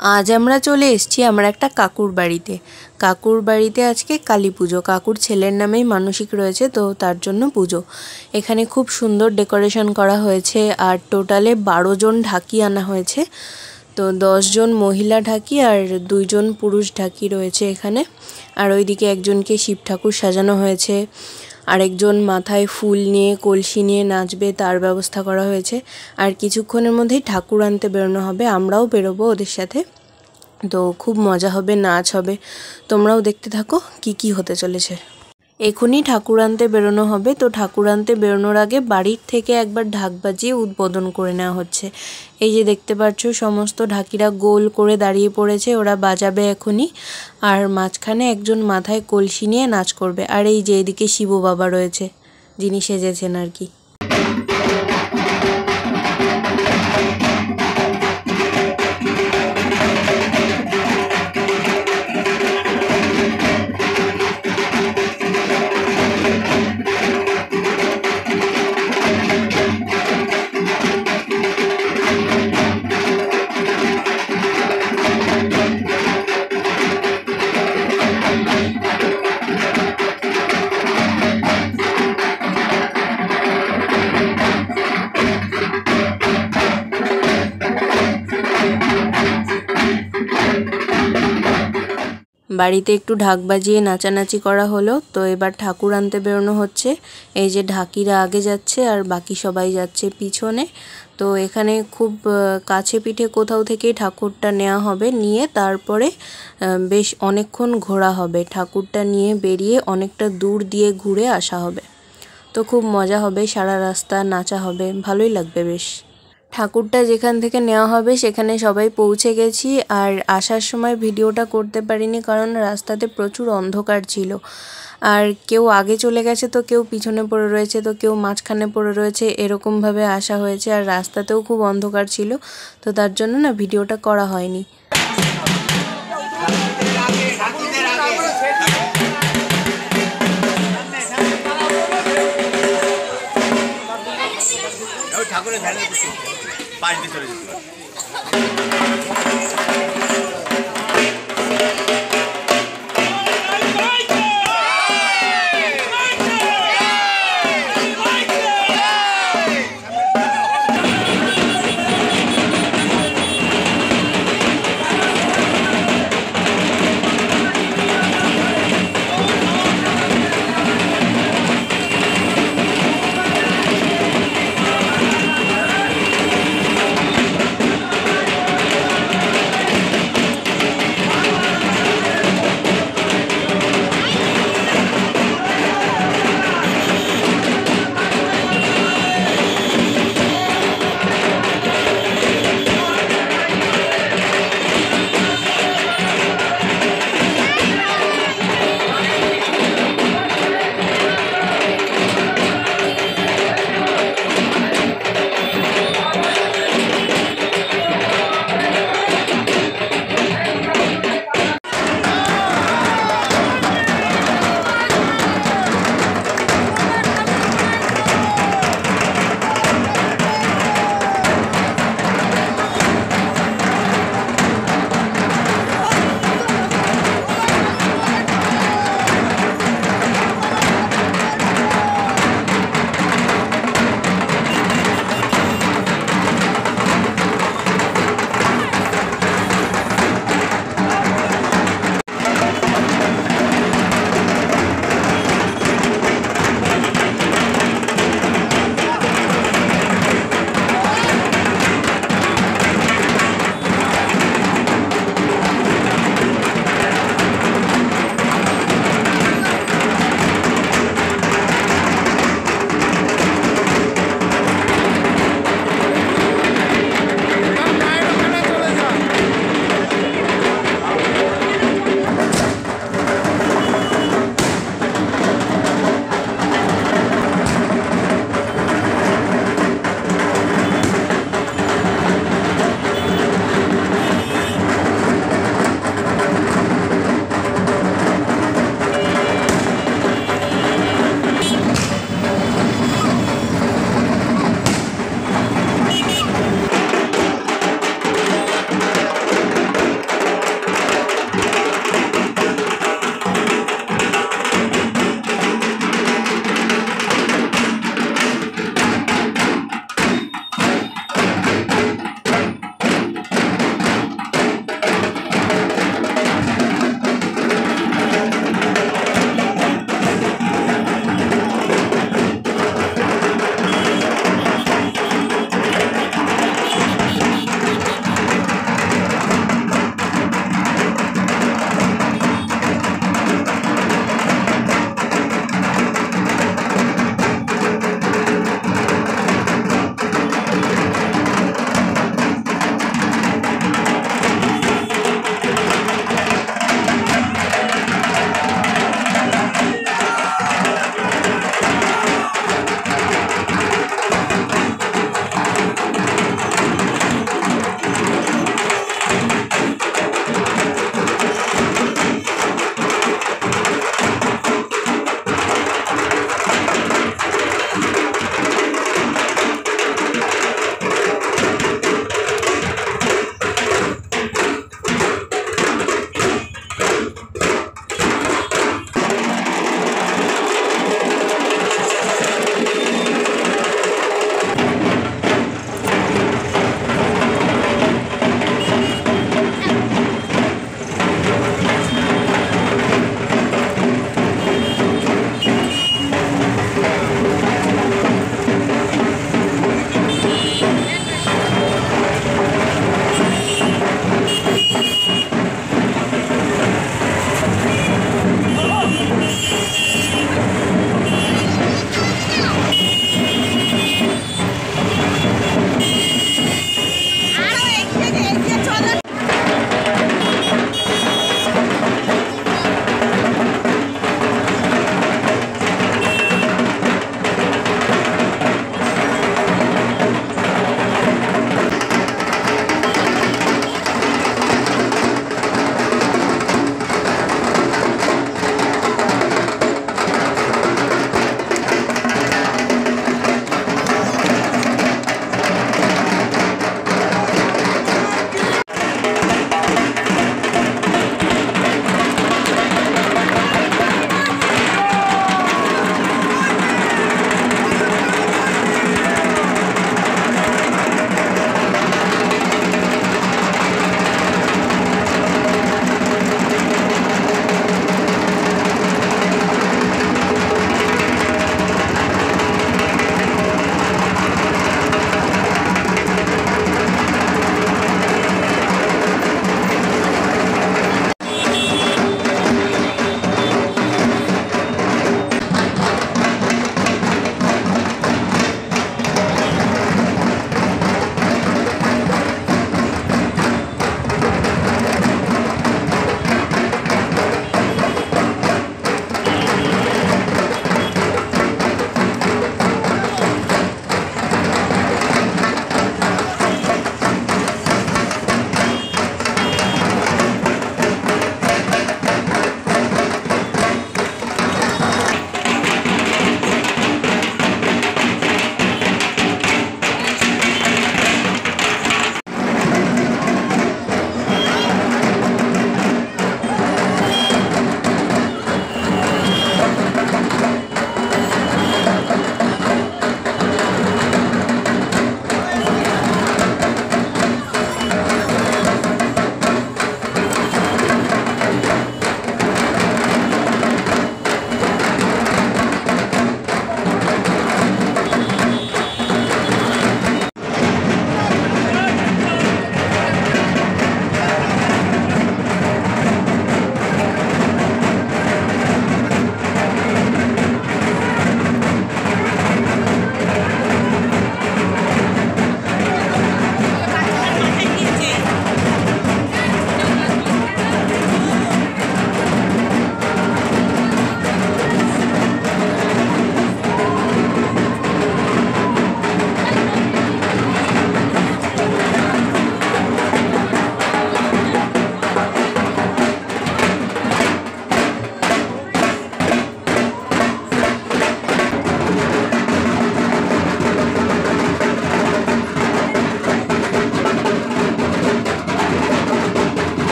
আজ আমরা চলে এসেছি আমার একটা কাকুর বাড়িতে। কাকুর বাড়িতে আজকে কালী পুজো। কাকুর ছেলের নামেই মানসিক রয়েছে, তো তার জন্য পুজো। এখানে খুব সুন্দর ডেকোরেশন করা হয়েছে, আর টোটালে 12 জন ঢাকি আনা হয়েছে। তো 10 জন মহিলা ঢাকি আর 2 জন পুরুষ ঢাকি রয়েছে এখানে। আর ওইদিকে একজনকে শিব ঠাকুর সাজানো হয়েছে, আরেকজন মাথায় ফুল নিয়ে কলসি নিয়ে নাচবে, তার ব্যবস্থা করা হয়েছে। আর কিছুক্ষণের মধ্যেই ঠাকুর আনতে বেরোনো হবে, আমরাও বেরোবো ওদের সাথে। তো খুব মজা হবে, নাচ হবে, তোমরাও দেখতে থাকো কি কি হতে চলেছে। এখনই ঠাকুর আনতে বেরোনো হবে। তো ঠাকুর আনতে বেরোনোর আগে বাড়ির থেকে একবার ঢাক বাজিয়ে উদ্বোধন করে নেওয়া হচ্ছে। এই যে দেখতে পাচ্ছ সমস্ত ঢাকিরা গোল করে দাঁড়িয়ে পড়েছে, ওরা বাজাবে এখনই। আর মাঝখানে একজন মাথায় কলসি নিয়ে নাচ করবে। আর এই যে এদিকে শিব বাবা রয়েছে, যিনি সেজেছেন আর কি। বাড়িতে একটু ঢাক বাজিয়ে নাচানাচি করা হলো। তো এবার ঠাকুর আনতে বেরোনো হচ্ছে। এই যে ঢাকিরা আগে যাচ্ছে আর বাকি সবাই যাচ্ছে পিছনে। তো এখানে খুব কাছে পিঠে কোথাও থেকেই ঠাকুরটা নেওয়া হবে, নিয়ে তারপরে বেশ অনেকক্ষণ ঘোরা হবে। ঠাকুরটা নিয়ে বেরিয়ে অনেকটা দূর দিয়ে ঘুরে আসা হবে। তো খুব মজা হবে, সারা রাস্তা নাচা হবে, ভালোই লাগবে বেশ। ঠাকুরটা যেখান থেকে নেওয়া হবে সেখানে সবাই পৌঁছে গেছি। আর আসার সময় ভিডিওটা করতে পারিনি, কারণ রাস্তাতে প্রচুর অন্ধকার ছিল। আর কেউ আগে চলে গেছে, তো কেউ পিছনে পড়ে রয়েছে, তো কেউ মাঝখানে পড়ে রয়েছে, এরকমভাবে আসা হয়েছে। আর রাস্তাতেও খুব অন্ধকার ছিল, তো তার জন্য না ভিডিওটা করা হয়নি। ঠাকুরের ধ্যানে পাশ দিয়ে চলে যেতে পারে।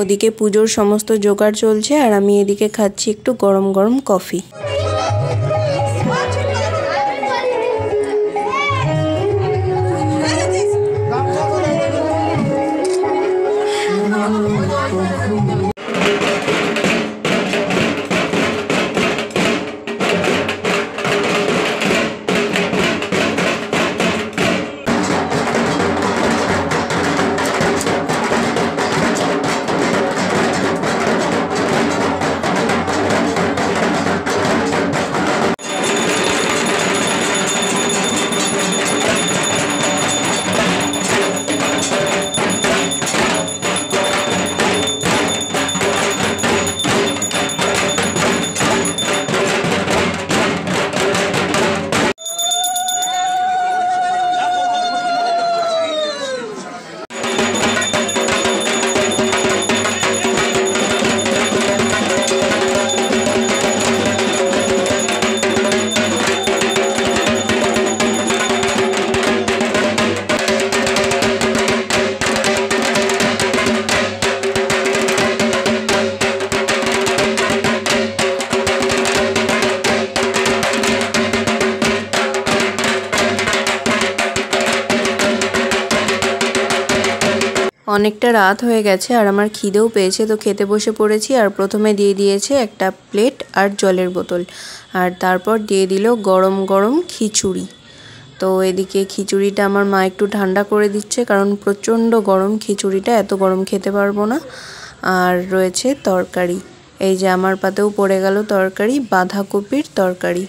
ওদিকে পুজোর সমস্ত জোগাড় চলছে আর আমি এদিকে খাচ্ছি একটু গরম গরম কফি। অনেকটা রাত হয়ে গেছে আর আমার খিদেও পেয়েছে, তো খেতে বসে পড়েছি। আর প্রথমে দিয়ে দিয়েছে একটা প্লেট আর জলের বোতল, আর তারপর দিয়ে দিল গরম গরম খিচুড়ি। তো এদিকে খিচুড়িটা আমার মা একটু ঠান্ডা করে দিচ্ছে, কারণ প্রচণ্ড গরম খিচুড়িটা, এত গরম খেতে পারবো না। আর রয়েছে তরকারি, এই যে আমার পাতেও পড়ে গেল তরকারি, বাঁধাকপির তরকারি।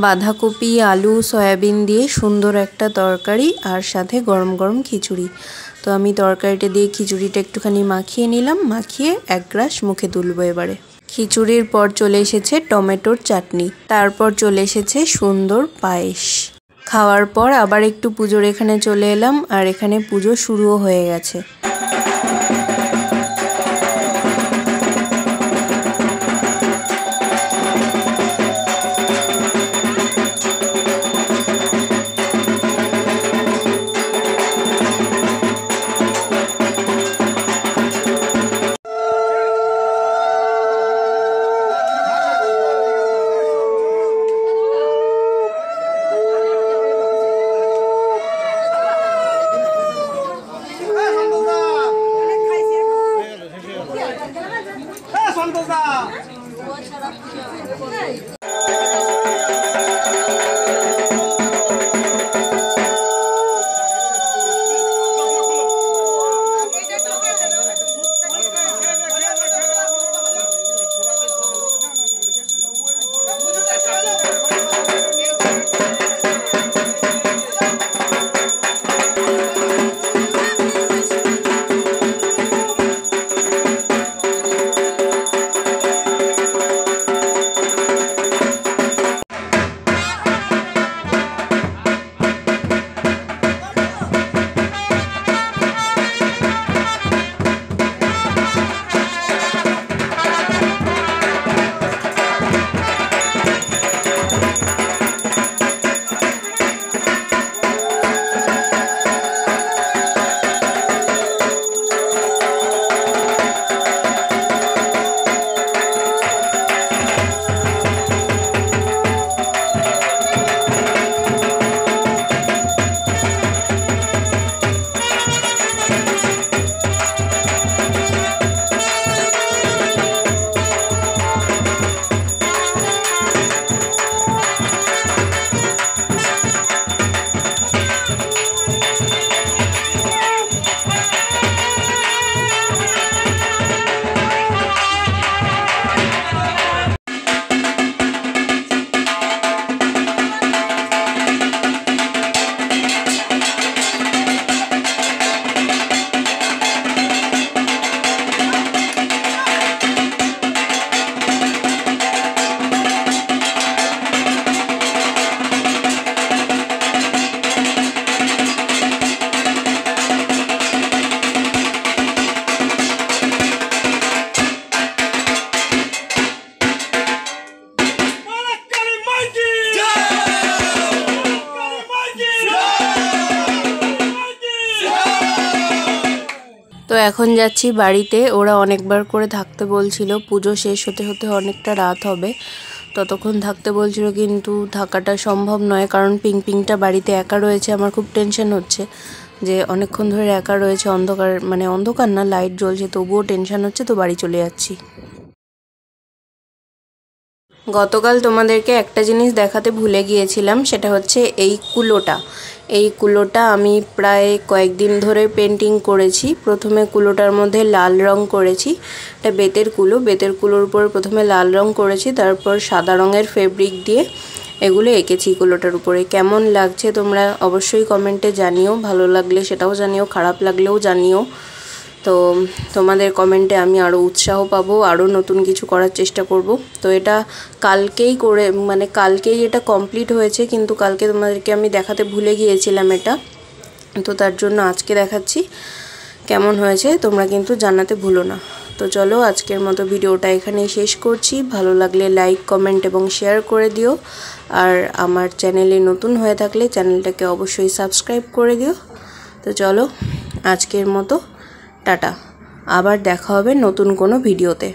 বাঁধাকপি, আলু, সয়াবিন দিয়ে সুন্দর একটা তরকারি, আর সাথে গরম গরম খিচুড়ি। তো আমি তরকারিটা দিয়ে খিচুড়িটা একটুখানি মাখিয়ে নিলাম, মাখিয়ে এক গ্রাস মুখে তুলবো এবারে। খিচুড়ির পর চলে এসেছে টমেটোর চাটনি, তারপর চলে এসেছে সুন্দর পায়েস। খাওয়ার পর আবার একটু পুজোর এখানে চলে এলাম, আর এখানে পুজো শুরুও হয়ে গেছে। এখন যাচ্ছি বাড়িতে। ওরা অনেকবার করে থাকতে বলছিল, পুজো শেষ হতে হতে অনেকটা রাত হবে, ততক্ষণ থাকতে বলছিল, কিন্তু থাকাটা সম্ভব নয়, কারণ পিংপিংটা বাড়িতে একা রয়েছে। আমার খুব টেনশন হচ্ছে যে অনেকক্ষণ ধরে একা রয়েছে, অন্ধকার মানে অন্ধকার না, লাইট জ্বলছে, তবুও টেনশন হচ্ছে, তো বাড়ি চলে যাচ্ছি। গতকাল তোমাদেরকে একটা জিনিস দেখাতে ভুলে গিয়েছিলাম, সেটা হচ্ছে এই কুলোটা। এই কুলোটা আমি প্রায় কয়েকদিন ধরে পেন্টিং করেছি। প্রথমে কুলোটার মধ্যে লাল রং করেছি, এটা বেতের কুলো, বেতের কুলোর উপর প্রথমে লাল রং করেছি, তারপর সাদা রঙের ফেব্রিক দিয়ে এগুলো এঁকেছি কুলোটার উপরে। কেমন লাগছে তোমরা অবশ্যই কমেন্টে জানিও, ভালো লাগলে সেটাও জানিও, খারাপ লাগলেও জানিও। তো তোমাদের কমেন্টে আমি আরও উৎসাহ পাবো, আরও নতুন কিছু করার চেষ্টা করব। তো এটা কালকেই কালকেই এটা কমপ্লিট হয়েছে, কিন্তু কালকে তোমাদেরকে আমি দেখাতে ভুলে গিয়েছিলাম এটা, তো তার জন্য আজকে দেখাচ্ছি। কেমন হয়েছে তোমরা কিন্তু জানাতে ভুলো না। তো চলো আজকের মতো ভিডিওটা এখানেই শেষ করছি। ভালো লাগলে লাইক, কমেন্ট এবং শেয়ার করে দিও। আর আমার চ্যানেলে নতুন হয়ে থাকলে চ্যানেলটাকে অবশ্যই সাবস্ক্রাইব করে দিও। তো চলো আজকের মতো টাটা, আবার দেখা হবে নতুন কোনো ভিডিওতে।